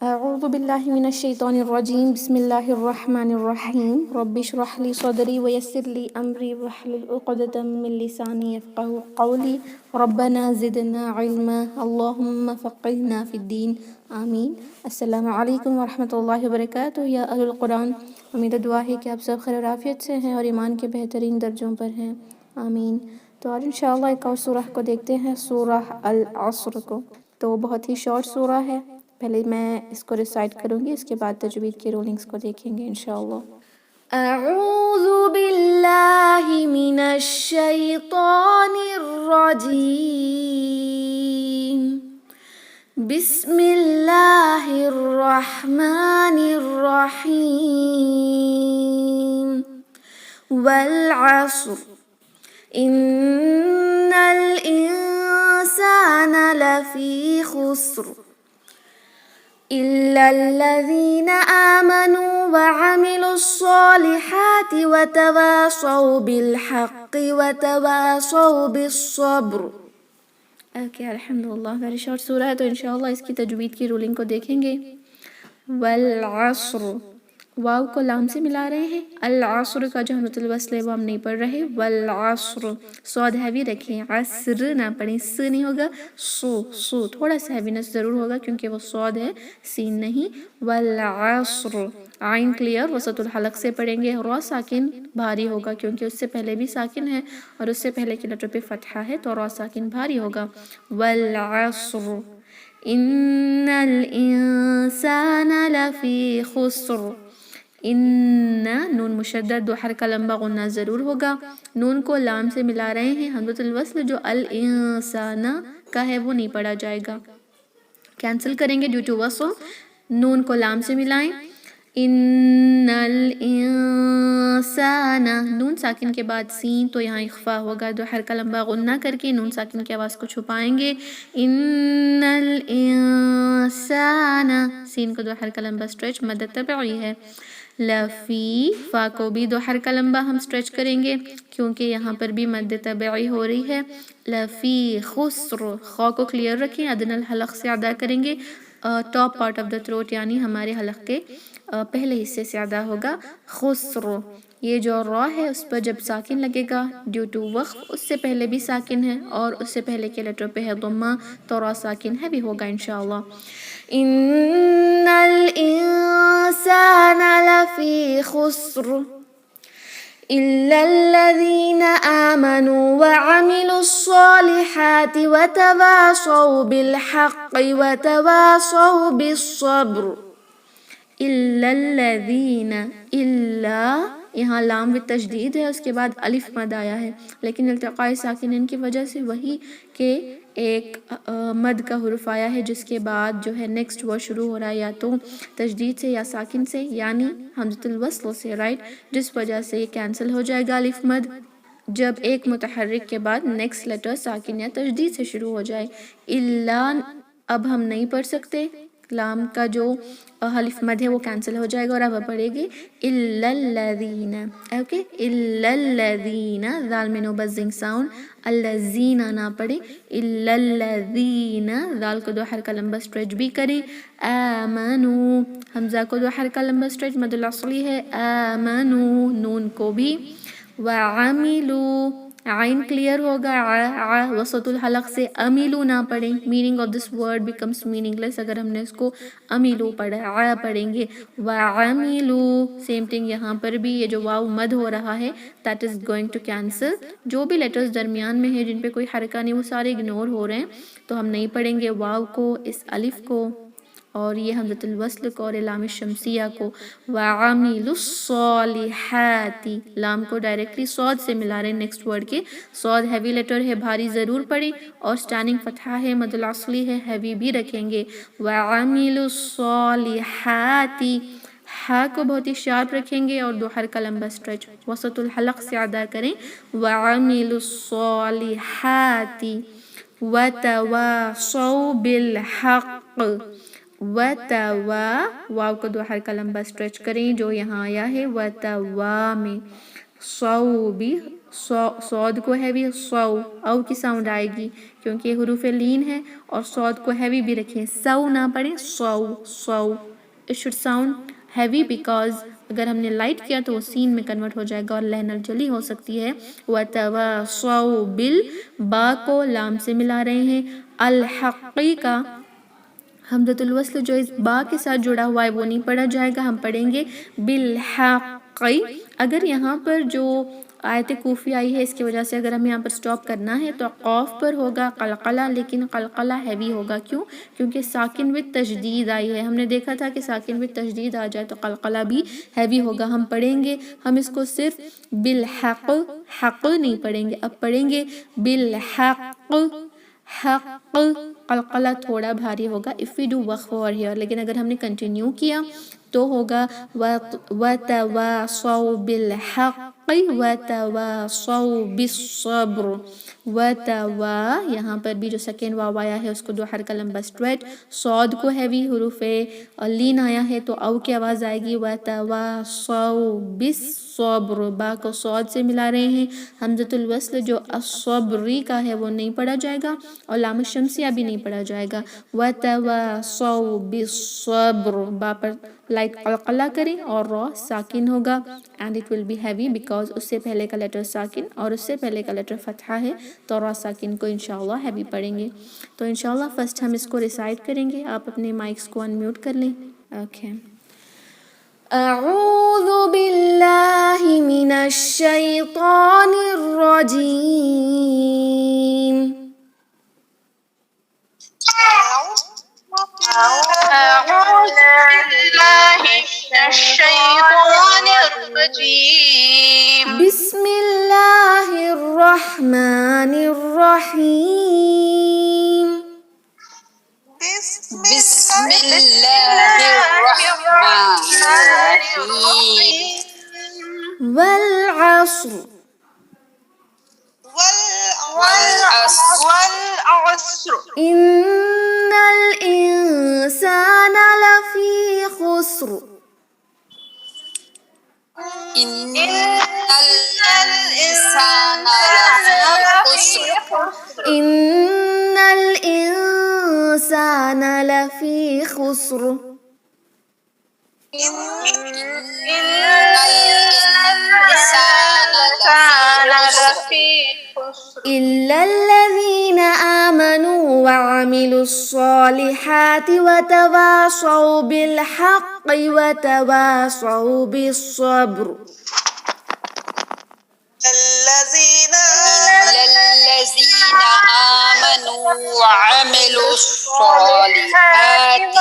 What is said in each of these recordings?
اعوذ باللہ من الشیطان الرجیم بسم اللہ الرحمن الرحیم رب اشرح لی صدری ویسر لی امری واحلل عقدۃ من لسانی یفقہوا قولی ربنا زدنا علما اللہم فقہنا فی الدین آمین۔ السلام علیکم ورحمۃ اللہ وبرکاتہ۔ یا اہل القرآن، امید و دعا ہے کہ آپ سب خیر و عافیت سے ہیں اور ایمان کے بہترین درجوں پر ہیں، آمین۔ تو آج انشاءاللہ ایک اور سورہ کو دیکھتے ہیں، سورہ العصر کو۔ تو بہت ہی شارٹ سورہ ہے، پہلے میں اس کو ریسائٹ کروں گی، اس کے بعد تجوید کی رولنگز کو دیکھیں گے انشاءاللہ۔ اعوذ باللہ من الشیطان الرجیم، بسم اللہ الرحمن الرحیم، والعصر ان الانسان لفی خسر إلا الذين آمنوا وعملوا الصالحات وتواصوا بالحق وتواصوا بالصبر۔ اوکے، الحمدللہ، ویری شارٹ سورہ ہے، تو انشاءاللہ اس کی تجوید کی رولنگ کو دیکھیں گے۔ والعصر، واو کو لام سے ملا رہے ہیں، العصر کا جو حمزۃ الوصل ہے وہ ہم نہیں پڑھ رہے، والعصر صاد ہیوی رکھیں، عصر نہ پڑھیں، س نہیں ہوگا، سو تھوڑا سا ہیوینس ضرور ہوگا کیونکہ وہ صاد ہے، سین نہیں۔ والعصر، عین کلیئر وسط الحلق سے پڑھیں گے، را ساکن بھاری ہوگا کیونکہ اس سے پہلے بھی ساکن ہے اور اس سے پہلے کی لیٹر پہ فتحہ ہے تو را ساکن بھاری ہوگا۔ والعصر ان الانسان لفی خسر، ان نون مشدد دو حرکہ لمبا غنہ ضرور ہوگا، نون کو لام سے ملا رہے ہیں، حمزۃ الوصل جو الانسان کا ہے وہ نہیں پڑھا جائے گا، کینسل کریں گے ڈیو ٹو وصل، نون کو لام سے ملائیں، ان الانسان، نون ساکن کے بعد سین تو یہاں اخفا ہوگا، دو حرکہ لمبا غنہ کر کے نون ساکن کی آواز کو چھپائیں گے، ان الانسان، سین کو دو حرکہ لمبا اسٹریچ مد طبعی ہے، لفی، فا کو بھی دو حرکہ لمبا ہم اسٹریچ کریں گے کیونکہ یہاں پر بھی مد طبعی ہو رہی ہے، لفی خسر، خا کو کلیئر رکھیں، ادنی الحلق سے ادا کریں گے، top part of the throat یعنی ہمارے حلق کے پہلے حصے سے ادا ہوگا، خسر، یہ جو را ہے اس پر جب ساکن لگے گا ڈیو ٹو وقف، اس سے پہلے بھی ساکن ہے اور اس سے پہلے کے لیٹر پہ ہے ضمہ تو را ساکن ہے بھی ہوگا انشاءاللہ۔ ان الانسان لفی خسر إلا الذين آمنوا وعملوا الصالحات وتواصوا بالحق وتواصوا بالصبر۔ إلا الذين، إلا یہاں لام بالتشدید ہے، اس کے بعد الف مد آیا ہے لیکن التقاء ساکنین کی وجہ سے وہی کہ ایک مد کا حرف آیا ہے جس کے بعد جو ہے نیکسٹ ورڈ شروع ہو رہا ہے یا تو تشدید سے یا ساکن سے یعنی حمزۃ الوصل سے، رائٹ، جس وجہ سے یہ کینسل ہو جائے گا الف مد جب ایک متحرک کے بعد نیکسٹ لیٹر ساکن یا تشدید سے شروع ہو جائے۔ الا اب ہم نہیں پڑھ سکتے، لام کا جو حلف مد ہے وہ کینسل ہو جائے گا اور اب پڑھے گی الا الذین، اوکے، الا الذین، ذال میں نو بزنگ ساؤنڈ، الذین نہ پڑھے، الا الذین، ذال کو دو حرکہ لمبا اسٹریچ بھی کریں، آمنو، حمزہ کو دو حرکہ لمبا اسٹریچ مد الاصلی ہے، آمنو، نون کو بھی، وعملو، عین کلیئر ہوگا، وسط الحلق سے، امیلو نہ پڑھیں، meaning of this word becomes meaningless اگر ہم نے اس کو امیلو پڑھا، پڑھیں گے، وعملو، سیم تھنگ یہاں پر بھی یہ جو واو مد ہو رہا ہے that is going to cancel، جو بھی لیٹرز درمیان میں ہیں جن پہ کوئی حرکہ نہیں وہ سارے اگنور ہو رہے ہیں تو ہم نہیں پڑھیں گے واو کو، اس الف کو اور یہ حمزۃ الوصل کو اور لام الشمسیہ کو، وعملوا الصالحات، لام کو ڈائریکٹلی صاد سے ملا رہے ہیں نیکسٹ ورڈ کے، صاد ہیوی لیٹر ہے بھاری ضرور پڑیں اور سٹینڈنگ فتحہ ہے مد الاصلی ہے ہیوی بھی رکھیں گے، وعملوا الصالحات، ہا کو بہت ہی شارپ رکھیں گے اور دو حرکہ لمبا اسٹریچ وسط الحلق سے ادا کریں، وعملوا الصالحات وتواصوا بالحق، واو کو دو حرکہ لمبا اسٹریچ کریں جو یہاں آیا ہے وتوا میں، صو بھی صاد کو ہیوی سو او کی ساؤنڈ آئے گی کیونکہ یہ حروف لین ہے، اور صاد کو ہیوی بھی رکھیں، سو نہ پڑھیں، so it should sound heavy because اگر ہم نے لائٹ کیا تو وہ سین میں کنورٹ ہو جائے گا اور لہنر جلی ہو سکتی ہے۔ وَتَوَاصَوْا بِال، با کو لام سے ملا رہے ہیں، الحقی کا حمزۃ الوصل جو اس با کے ساتھ جڑا ہوا ہے وہ نہیں پڑھا جائے گا، ہم پڑھیں گے بالحق۔ اگر یہاں پر جو آیت کوفی آئی ہے اس کی وجہ سے اگر ہم یہاں پر سٹاپ کرنا ہے تو قوف پر ہوگا قلقلہ، لیکن قلقلہ ہیوی ہوگا، کیوں؟ کیونکہ ساکن وتھ تشدید آئی ہے، ہم نے دیکھا تھا کہ ساکن وتھ تشدید آ جائے تو قلقلہ بھی ہیوی ہوگا، ہم پڑھیں گے، ہم اس کو صرف بالحق، حق نہیں پڑھیں گے، اب پڑھیں گے بالحق، حق، قلقلہ تھوڑا بھاری ہوگا if we do وقف over here، لیکن اگر ہم نے کنٹینیو کیا تو ہوگا وَتَوَاصَوْا بِالْحَقِّ وَتَوَاصَوْا بِالصَّبْرِ۔ یہاں پر بھی جو سیکنڈ واو آیا ہے اس کو دو حرکہ لمبا اسٹریٹ، صاد کو ہیوی حروف لین آیا ہے تو او کی آواز آئے گی وَتَوَاصَوْا بِالصَّبْرِ، با کو صاد سے ملا رہے ہیں، حمزۃ الوصل جو الصبری کا ہے وہ نہیں پڑھا جائے گا اور لام الشمسیہ بھی نہیں پڑھا جائے گا، وَتَوَاصَوْا بِالصَّبْرِ، با پر لائٹ قلقلہ کریں اور را ساکن ہوگا and it will be heavy because اس سے پہلے کا لیٹر ساکن اور اس سے پہلے کا لیٹر فتحہ ہے تو را ساکن کو انشاءاللہ ہیوی پڑھیں گے۔ تو انشاءاللہ فرسٹ ہم اس کو ریسائٹ کریں گے، آپ اپنے مائکس کو انمیوٹ کر لیں۔ اوکے، اعوذ باللہ من الشیطان الرجیم، أعوذ بالله من الشيطان الرجيم، بسم اللہ الرحمن الرحیم، بسم الله الرحمن الرحيم، والعصر والعصر إن الإنسان لفي خسر، إن الإنسان لفي خسر، إن الإنسان لفي خسر، إن الإنسان لفي خسر، إلا الذين آمنوا وعملوا الصالحات وتواصوا بالحق وتواصوا بالصبر، الذين آمنوا وعملوا الصالحات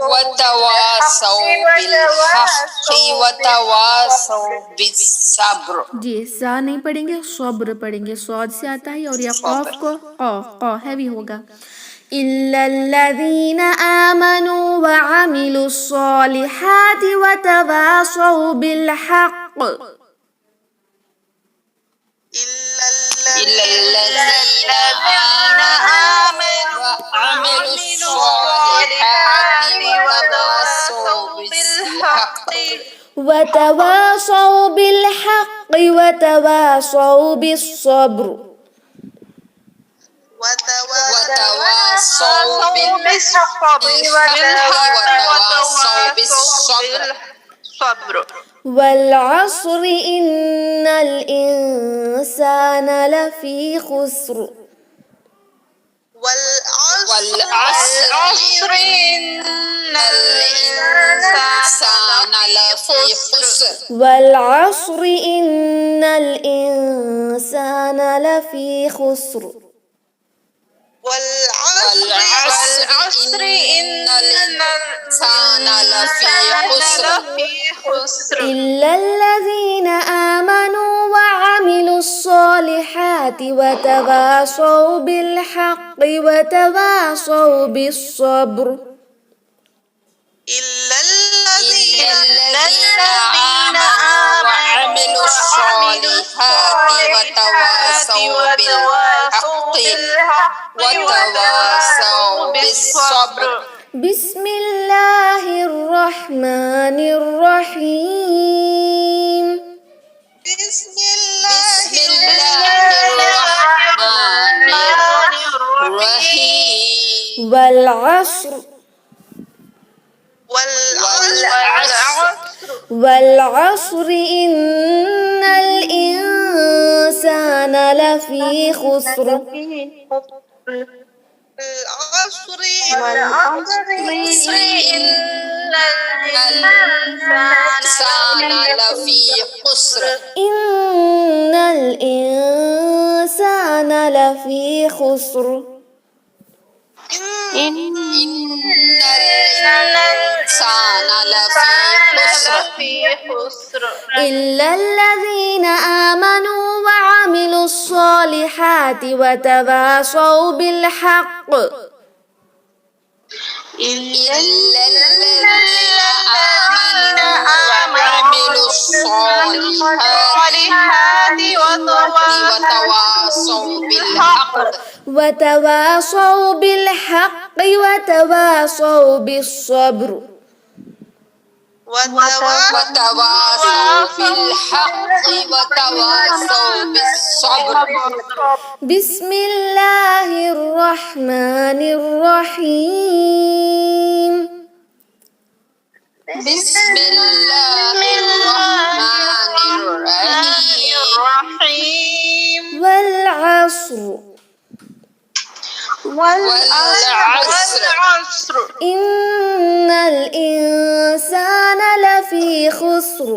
وتواصوا بالحق وتواصوا بالصبر۔ جی سا نہیں پڑھیں گے، صبر پڑھیں گے، صاد سے آتا ہے اور یہ قاف کو قا ہیوی ہوگا۔ إلا الذين آمنوا وعملوا الصالحات وتواصوا بالحق، إلا الذين آمنوا وعملوا الصالحات وتواصوا بالحق وتواصوا بالحق وتواصوا بالصبر، وتواصوا بالحق وتواصوا بالصبر۔ والعصر إن الإنسان لفي خسر، والعصر إن الإنسان لفي خسر، والعصر إن الإنسان لفي خسر، والعصر إن الإنسان لفي خسر، إلا الذين آمنوا وعملوا الصالحات وتواصوا بالحق وتواصوا بالصبر، إلا الذين آمنوا وعملوا الصالحات وتواصوا بالحق وتواصوا بالصبر۔ بسم الله الرحمن الرحيم، بسم الله والعصر والعصر إن الإنسان لفي خسر إن الإنسان لفي خسر إلا الذين آمنوا وعملوا الصالحات وتواصوا بالحق إلا الذين آمنوا وعملوا الصالحات وتواصوا بالحق وتواصوا بالصبر بسم الله الرحمن الرحيم بسم الله الرحمن الرحيم والعصر إن الإنسان لفي خسر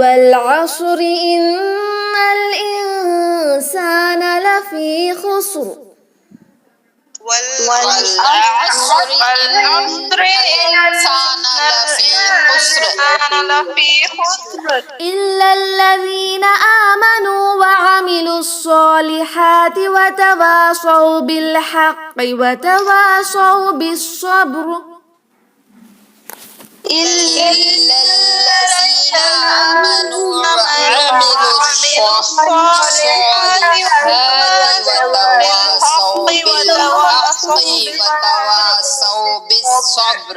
والعصر إن الإنسان لفي خسر إلا الذين آمنوا وعملوا الصالحات وتواصوا بالحق وتواصوا بالصبر إلا الذين آمنوا وعملوا الصالحات وتواصوا بالحق وتواصوا بالصبر.